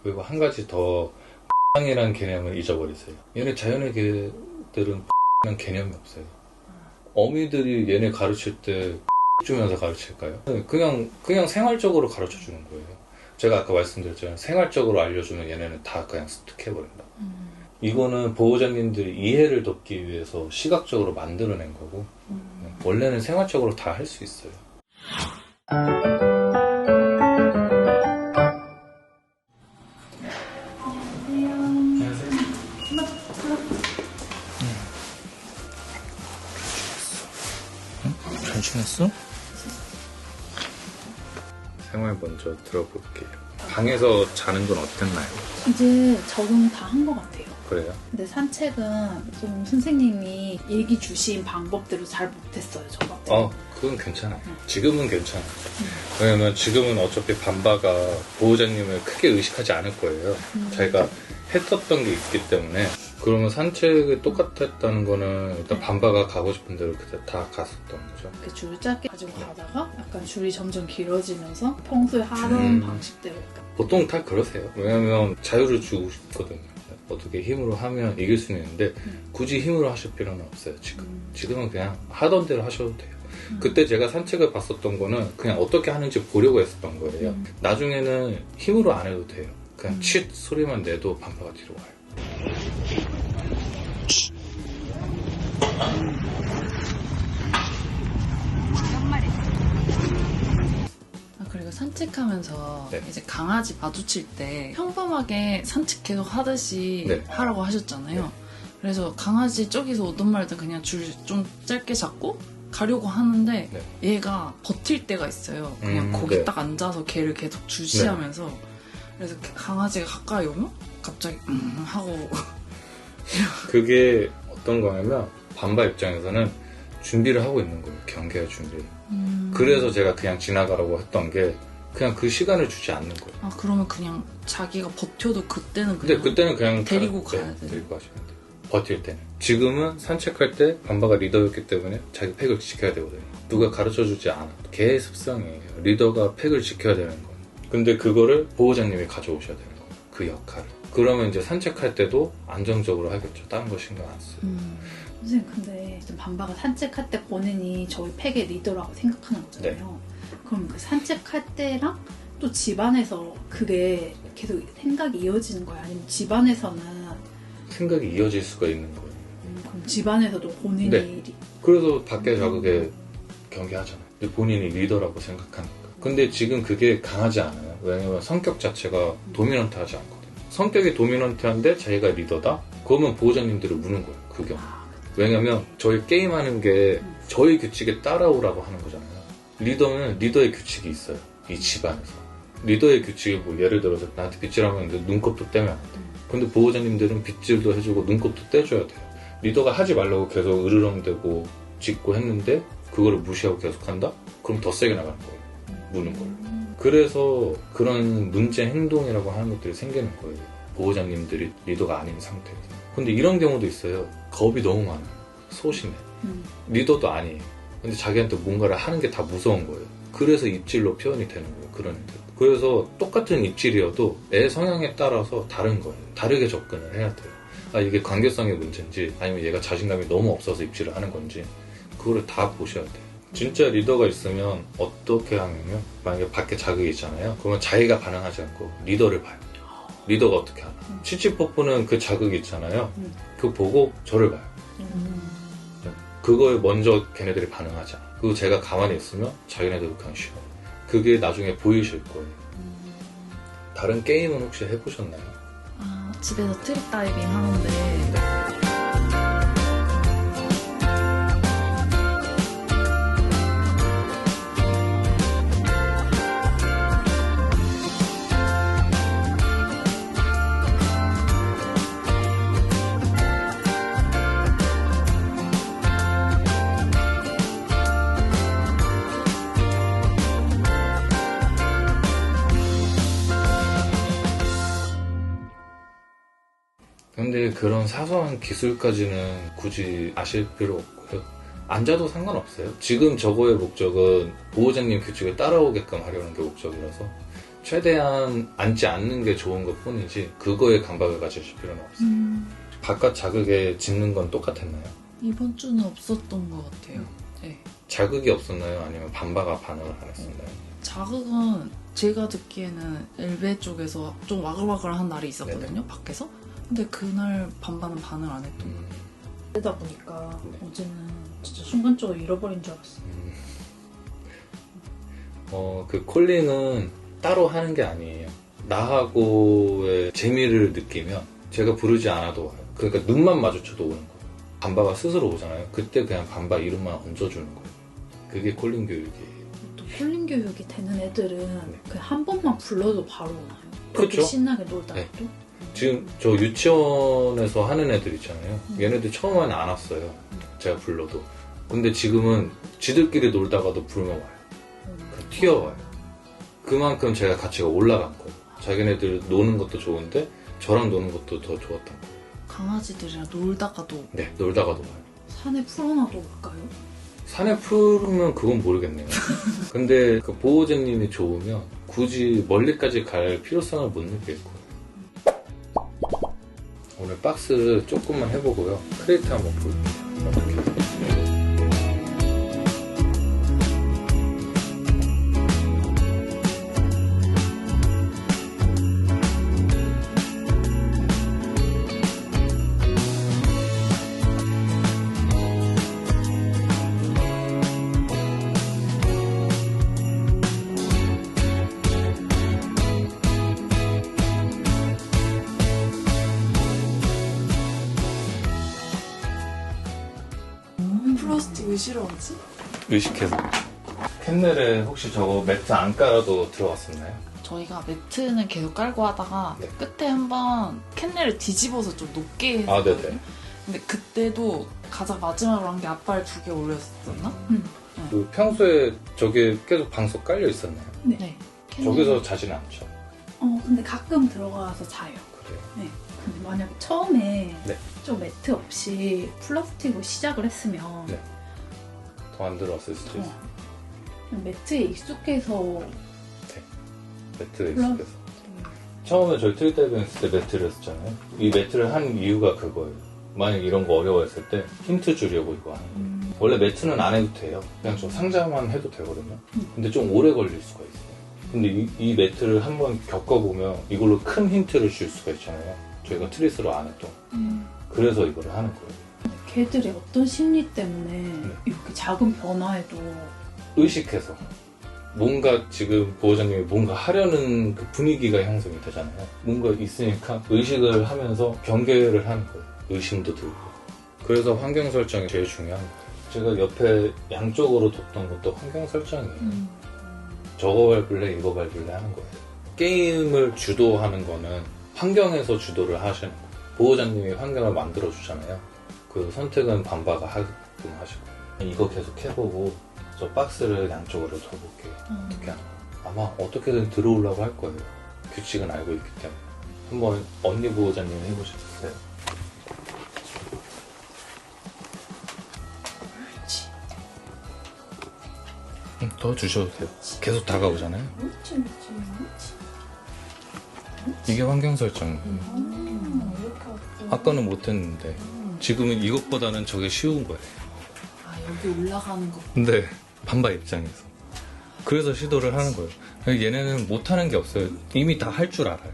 그리고 한 가지 더 이라는 개념을 잊어버리세요. 얘네 자연의 개들은 라는 개념이 없어요. 어미들이 얘네 가르칠 때 주면서 가르칠까요? 그냥 생활적으로 가르쳐 주는 거예요. 제가 아까 말씀드렸잖아요. 생활적으로 알려주면 얘네는 다 그냥 습득해버린다. 이거는 보호자님들이 이해를 돕기 위해서 시각적으로 만들어낸 거고 원래는 생활적으로 다 할 수 있어요. 잘 지냈어? 생활 먼저 들어볼게요. 방에서 자는 건 어땠나요? 이제 적응 다 한 것 같아요. 그래요? 근데 산책은 좀 선생님이 얘기 주신 방법대로 잘 못했어요, 저 같은. 그건 괜찮아요. 지금은 괜찮아요. 왜냐면 지금은 어차피 밤바가 보호자님을 크게 의식하지 않을 거예요. 자기가 했었던 게 있기 때문에. 그러면 산책이 똑같았다는 거는 일단 밤바가 가고 싶은 대로 그때 다 갔었던 거죠. 이렇게 줄 짧게 가지고 가다가 약간 줄이 점점 길어지면서 평소에 하던 방식대로 약간. 보통 다 그러세요. 왜냐면 자유를 주고 싶거든요. 어떻게 힘으로 하면 이길 수는 있는데 굳이 힘으로 하실 필요는 없어요. 지금은 그냥 하던 대로 하셔도 돼요. 그때 제가 산책을 봤었던 거는 그냥 어떻게 하는지 보려고 했었던 거예요. 나중에는 힘으로 안 해도 돼요. 그냥 쉿 소리만 내도 밤바가 뒤로 와요. 그리고 산책하면서 네. 이제 강아지 마주칠 때 평범하게 산책 계속 하듯이 네. 하라고 하셨잖아요. 네. 그래서 강아지 저기서 오든 말든 그냥 줄 좀 짧게 잡고 가려고 하는데 네. 얘가 버틸 때가 있어요. 그냥 거기 네. 딱 앉아서 걔를 계속 주시하면서 그래서 강아지가 가까이 오면 갑자기 하고 그게 어떤 거냐면 밤바 입장에서는 준비를 하고 있는 거예요. 경계할 준비를. 그래서 제가 그냥 지나가라고 했던 게 그냥 그 시간을 주지 않는 거예요. 아 그러면 그냥 자기가 버텨도 그때는 근데 그냥 그때는 그냥 데리고 가야 돼요. 데리고 가시면 돼요. 버틸 때는. 지금은 산책할 때 밤바가 리더였기 때문에 자기 팩을 지켜야 되거든요. 누가 가르쳐주지 않아. 개의 습성이에요. 리더가 팩을 지켜야 되는 거예요. 근데 그거를 보호자님이 가져오셔야 되는 거예요. 그 역할을. 그러면 이제 산책할 때도 안정적으로 하겠죠. 다른 거 신경 안 써요. 선생님, 근데 밤바가 산책할 때 본인이 저희 팩의 리더라고 생각하는 거잖아요. 그럼 그 산책할 때랑 또 집안에서 그게 계속 생각이 이어지는 거예요? 아니면 집안에서는 생각이 이어질 수가 있는 거예요. 그럼 집안에서도 본인이 네. 그래서 밖에 자극에 경계하잖아요. 근데 본인이 리더라고 생각하니까. 근데 지금 그게 강하지 않아요. 왜냐면 성격 자체가 도미넌트하지 않거든요. 성격이 도미넌트한데 자기가 리더다? 그러면 보호자님들을 무는 거예요. 그 경우. 왜냐면 저희 게임하는 게 저희 규칙에 따라오라고 하는 거잖아요. 리더는 리더의 규칙이 있어요. 이 집안에서. 리더의 규칙이 뭐 예를 들어서 나한테 빗질하면 눈곱도 떼면 안 돼. 근데 보호자님들은 빗질도 해주고 눈곱도 떼줘야 돼요. 리더가 하지 말라고 계속 으르렁대고 짖고 했는데 그거를 무시하고 계속한다? 그럼 더 세게 나가는 거예요. 무는 걸. 그래서 그런 문제 행동이라고 하는 것들이 생기는 거예요. 보호자님들이 리더가 아닌 상태에서. 근데 이런 경우도 있어요. 겁이 너무 많아요. 소심해. 리더도 아니에요. 근데 자기한테 뭔가를 하는 게 다 무서운 거예요. 그래서 입질로 표현이 되는 거예요. 그런 애들. 그래서 똑같은 입질이어도 애 성향에 따라서 다른 거예요. 다르게 접근을 해야 돼요. 이게 관계성의 문제인지 아니면 얘가 자신감이 너무 없어서 입질을 하는 건지 그거를 다 보셔야 돼요. 진짜 리더가 있으면 어떻게 하냐면 만약에 밖에 자극이 있잖아요. 그러면 자기가 반응하지 않고 리더를 봐요. 리더가 어떻게 하나. 치치퍼프는 그 자극이 있잖아요. 그거 보고 저를 봐요. 그거에 먼저 걔네들이 반응하지 않아. 그리고 제가 가만히 있으면 자기네들 그냥 쉬어요. 그게 나중에 보이실 거예요. 다른 게임은 혹시 해보셨나요? 집에서 트립 다이빙 하는데 근데 그런 사소한 기술까지는 굳이 아실 필요 없고요. 앉아도 상관없어요. 지금 저거의 목적은 보호자님 규칙에 따라오게끔 하려는 게 목적이라서 최대한 앉지 않는 게 좋은 것 뿐이지 그거에 강박을 가지실 필요는 없어요. 바깥 자극에 짖는 건 똑같았나요? 이번 주는 없었던 것 같아요. 네. 자극이 없었나요? 아니면 반바가 반응을 안 했었나요? 자극은 제가 듣기에는 엘베 쪽에서 좀 와글와글한 날이 있었거든요. 밖에서. 근데 그날 반반은 반응을 안 했던 거예요. 그러다 보니까 네. 어제는 진짜 순간적으로 잃어버린 줄 알았어. 그 콜링은 따로 하는 게 아니에요. 나하고의 재미를 느끼면 제가 부르지 않아도 와요. 그러니까 눈만 마주쳐도 오는 거예요. 반바가 스스로 오잖아요. 그때 그냥 반바 이름만 얹어주는 거예요. 그게 콜링 교육이에요. 또 콜링 교육이 되는 애들은 그냥 한 번만 불러도 바로 오나요? 그렇죠. 그렇게 신나게 놀다가 네. 또? 지금 저 유치원에서 하는 애들 있잖아요. 얘네들 처음에는 안 왔어요. 제가 불러도. 근데 지금은 지들끼리 놀다가도 부르면 와요. 그냥 튀어와요. 그만큼 제가 가치가 올라간 거예요. 자기네들 노는 것도 좋은데 저랑 노는 것도 더 좋았던 거예요. 강아지들이랑 놀다가도 네, 놀다가도 와요. 산에 풀어놔도 올까요? 산에 풀으면 그건 모르겠네요. 근데 그 보호자님이 좋으면 굳이 멀리까지 갈 필요성을 못 느낄 거예요. 오늘 박스 조금만 해보고요. 크레이트 한번 볼게요. 어떻게. 플라스틱 왜 싫어하지? 의식해서. 캔넬에 혹시 저거 매트 안 깔아도 들어갔었나요? 저희가 매트는 계속 깔고 하다가 네. 끝에 한번 캔넬을 뒤집어서 좀 높게 아, 했거든요. 네네. 근데 그때도 가장 마지막으로 한 게 앞발 2개 올렸었나? 그 평소에 저게 계속 방석 깔려 있었나요? 네. 저기서 자지는 않죠. 근데 가끔 들어가서 자요. 그래요. 네. 근데 만약 처음에 네. 좀 매트 없이 플라스틱으로 시작을 했으면 네. 더 안 들어왔을 수도 있어요. 그냥 매트에 익숙해서 매트에 익숙해서. 처음에 저희 트리다이빙 했을 때 매트를 했었잖아요. 이 매트를 한 이유가 그거예요. 만약 이런 거 어려워했을 때 힌트 주려고 이거 하는 거예요. 원래 매트는 안 해도 돼요. 그냥 좀 상자만 해도 되거든요. 근데 좀 오래 걸릴 수가 있어요. 근데 이 매트를 한번 겪어보면 이걸로 큰 힌트를 줄 수가 있잖아요. 저희가 트리스로 안 했던. 그래서 이거를 하는 거예요. 걔들이 어떤 심리 때문에 이렇게 작은 변화에도 의식해서. 뭔가 지금 보호자님이 뭔가 하려는 그 분위기가 형성이 되잖아요. 뭔가 있으니까 의식을 하면서 경계를 하는 거예요. 의심도 들고. 그래서 환경 설정이 제일 중요한 거예요. 제가 옆에 양쪽으로 뒀던 것도 환경 설정이에요. 저거 밟을래 이거 밟을래 하는 거예요. 게임을 주도하는 거는 환경에서 주도를 하시는 거예요. 보호자님이 환경을 만들어 주잖아요. 그 선택은 반바가 하게끔 하시고. 이거 계속 해보고 저 박스를 양쪽으로 둬볼게요. 어떻게 하나. 아마 어떻게든 들어오려고 할 거예요. 규칙은 알고 있기 때문에. 한번 언니 보호자님 해보시겠어요? 더 주셔도 돼요. 계속 다가오잖아요. 그렇지. 이게 환경 설정이에요. 이렇게 아까는 못했는데 지금은 이것보다는 저게 쉬운 거예요. 아, 여기 올라가는 거. 근데 반바 입장에서 그래서 시도를 하는 거예요. 얘네는 못하는 게 없어요. 이미 다 할 줄 알아요.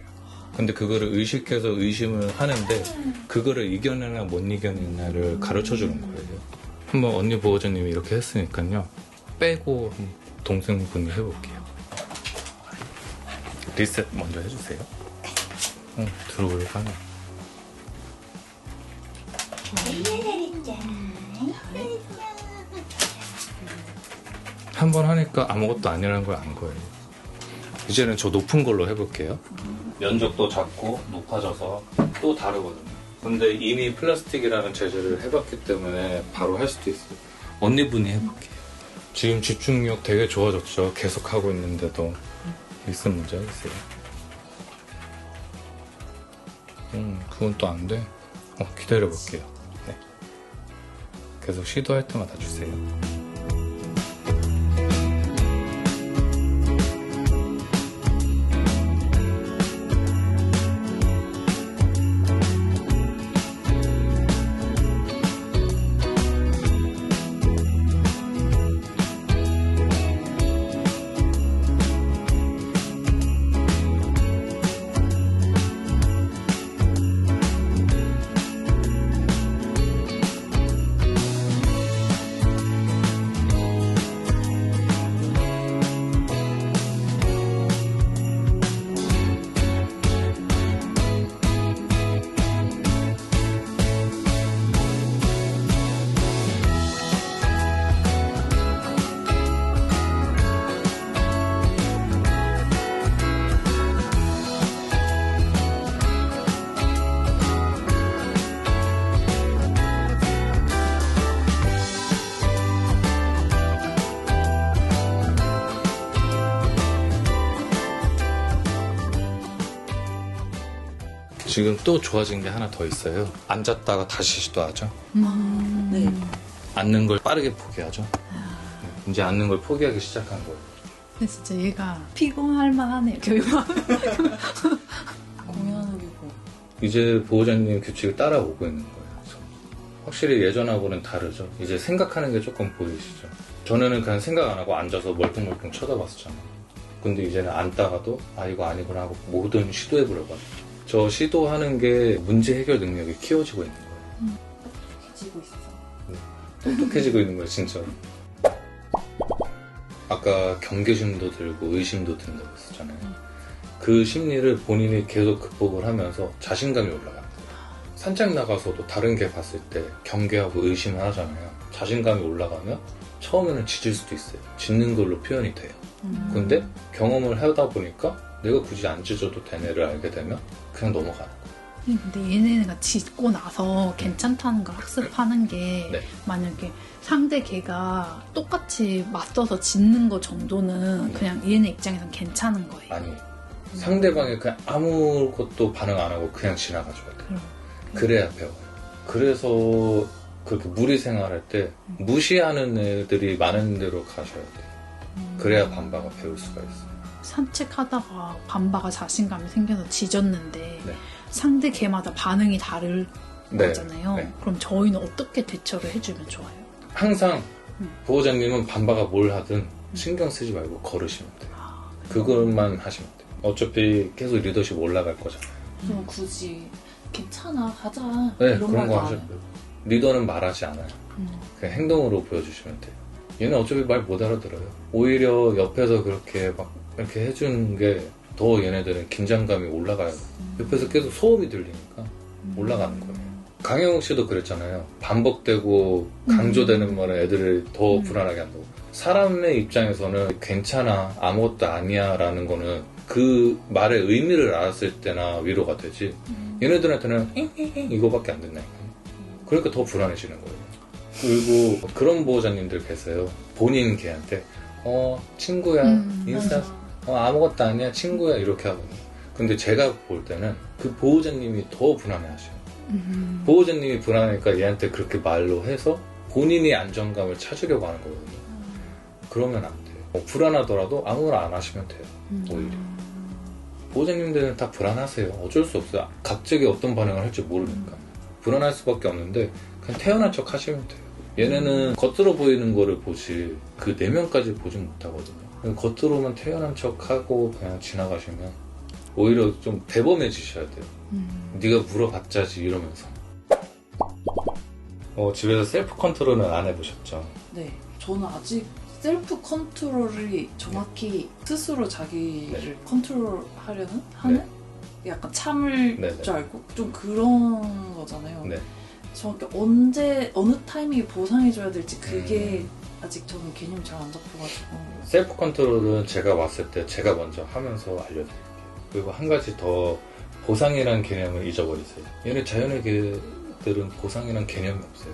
근데 그거를 의식해서 의심을 하는데 그거를 이겨내나 못 이겨내나를 가르쳐주는 거예요. 한번 언니 보호자님이 이렇게 했으니까요. 빼고 동생분이 해볼게요. 리셋 먼저 해주세요. 들어오려고 하네. 한 번 하니까 아무것도 아니라는 걸 안 거예요. 이제는 저 높은 걸로 해볼게요. 면적도 작고 높아져서 또 다르거든요. 근데 이미 플라스틱이라는 재질을 해봤기 때문에 바로 할 수도 있어요. 언니분이 해볼게요. 지금 집중력 되게 좋아졌죠. 계속 하고 있는데도 있으면 문제가 있어요. 그건 또 안 돼. 기다려볼게요. 네. 계속 시도할 때마다 주세요. 지금 또 좋아진 게 하나 더 있어요. 앉았다가 다시 시도하죠. 네. 앉는 걸 빠르게 포기하죠. 이제 앉는 걸 포기하기 시작한 거예요. 근데 진짜 얘가 피곤할 만하네요. 교육만. 공연을 보고. 이제 보호자님 규칙을 따라오고 있는 거예요. 확실히 예전하고는 다르죠. 이제 생각하는 게 조금 보이시죠. 전에는 그냥 생각 안 하고 앉아서 멀뚱멀뚱 쳐다봤었잖아요. 근데 이제는 앉다가도 아 이거 아니구나 하고 뭐든 시도해보려고 하죠. 저 시도하는 게 문제 해결 능력이 키워지고 있는 거예요. 똑똑해지고 있어. 똑똑해지고 있는 거예요, 진짜로. 아까 경계심도 들고 의심도 든다고 했었잖아요. 그 심리를 본인이 계속 극복을 하면서 자신감이 올라가는 거예요. 산책 나가서도 다른 개 봤을 때 경계하고 의심을 하잖아요. 자신감이 올라가면 처음에는 짖을 수도 있어요. 짖는 걸로 표현이 돼요. 근데 경험을 하다 보니까 내가 굳이 안 짖어도 되네를 알게 되면 그냥 넘어가는 거예요. 근데 얘네가 짖고 나서 괜찮다는 걸 학습하는 게 네. 만약에 상대 개가 똑같이 맞서서 짖는 거 정도는 그냥 얘네 입장에선 괜찮은 거예요. 아니 상대방이 그냥 아무것도 반응 안 하고 그냥 지나가줘야 돼요. 그래야 배워요. 그래서 그렇게 무리 생활할 때 무시하는 애들이 많은 데로 가셔야 돼요. 그래야 반바가 배울 수가 있어요. 산책하다가 반바가 자신감이 생겨서 짖었는데 네. 상대 개마다 반응이 다를 네. 거잖아요. 네. 그럼 저희는 어떻게 대처를 해주면 좋아요? 항상 보호자님은 반바가 뭘 하든 신경 쓰지 말고 걸으시면 돼요. 그것만 하시면 돼요. 어차피 계속 리더십 올라갈 거잖아요. 그럼 굳이 괜찮아 가자 네, 이런 그런 말도 거 안 하셔도 해요. 돼요. 리더는 말하지 않아요. 그냥 행동으로 보여주시면 돼요. 얘는 어차피 말 못 알아들어요. 오히려 옆에서 그렇게 막 이렇게 해주는 게 더 얘네들은 긴장감이 올라가요. 옆에서 계속 소음이 들리니까 올라가는 거예요. 강영욱 씨도 그랬잖아요. 반복되고 강조되는 말은 애들을 더 불안하게 한다고. 사람의 입장에서는 괜찮아, 아무것도 아니야 라는 거는 그 말의 의미를 알았을 때나 위로가 되지. 얘네들한테는 이거밖에 안 된다니까요. 그러니까 더 불안해지는 거예요. 그리고 그런 보호자님들 계세요. 본인 걔한테 친구야, 인사, 아무것도 아니야, 친구야 이렇게 하거든요. 근데 제가 볼 때는 그 보호자님이 더 불안해하셔요. 보호자님이 불안하니까 얘한테 그렇게 말로 해서 본인이 안정감을 찾으려고 하는 거거든요. 그러면 안 돼요. 불안하더라도 아무 말 안 하시면 돼요. 오히려. 보호자님들은 다 불안하세요. 어쩔 수 없어요. 갑자기 어떤 반응을 할지 모르니까. 불안할 수밖에 없는데 그냥 태어난 척 하시면 돼요. 얘네는 겉으로 보이는 거를 보지 그 내면까지 보진 못하거든요. 겉으로만 태어난 척하고 그냥 지나가시면 오히려 좀 대범해지셔야 돼요. 네가 물어봤자지 이러면서. 집에서 셀프 컨트롤은 안 해보셨죠? 네, 저는 아직 셀프 컨트롤이 정확히 스스로 자기를 컨트롤하려는 하는 약간 참을 네, 네. 줄 알고 좀 그런 거잖아요. 네. 정확히 언제 어느 타이밍에 보상해줘야 될지 그게 아직 저는 개념이 잘 안 잡혀가지고. 셀프 컨트롤은 제가 왔을 때 제가 먼저 하면서 알려드릴게요. 그리고 한 가지 더 보상이라는 개념을 잊어버리세요. 얘네 자연의 개들은 보상이라는 개념이 없어요.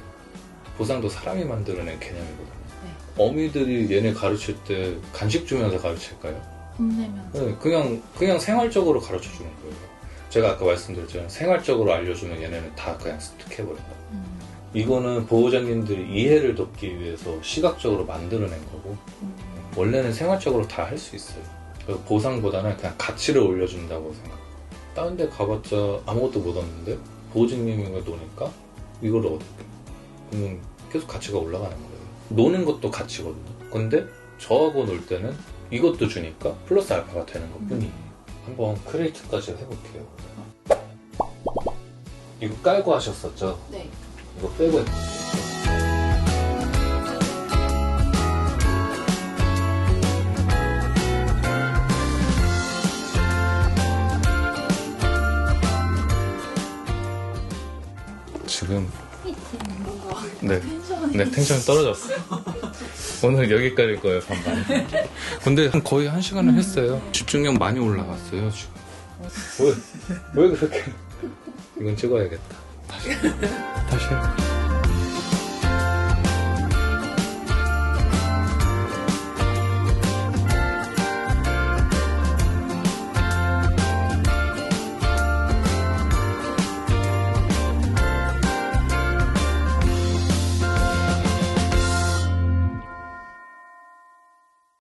보상도 사람이 만들어낸 개념이거든요. 네. 어미들이 얘네 가르칠 때 간식 주면서 가르칠까요? 혼내면. 네, 그냥 생활적으로 가르쳐 주는 거예요. 제가 아까 말씀드렸잖아요. 생활적으로 알려주면 얘네는 다 그냥 습득해버린다. 이거는 보호자님들이 이해를 돕기 위해서 시각적으로 만들어낸 거고 원래는 생활적으로 다 할 수 있어요. 그래서 보상보다는 그냥 가치를 올려준다고 생각해요. 다른 데 가봤자 아무것도 못 얻는데 보호자님이 노니까 이걸 얻을게. 그러면 계속 가치가 올라가는 거예요. 노는 것도 가치거든요. 근데 저하고 놀 때는 이것도 주니까 플러스 알파가 되는 것 뿐이에요. 한번 크리에이트까지 해볼게요. 이거 깔고 하셨었죠? 네. 이거 빼고 해볼게요. 지금 네 텐션이 떨어졌어요. 오늘 여기까지일 거예요, 반반. 근데 거의 1시간을 했어요. 집중력 많이 올라갔어요, 지금. 왜 그렇게. 이건 찍어야겠다. 다시.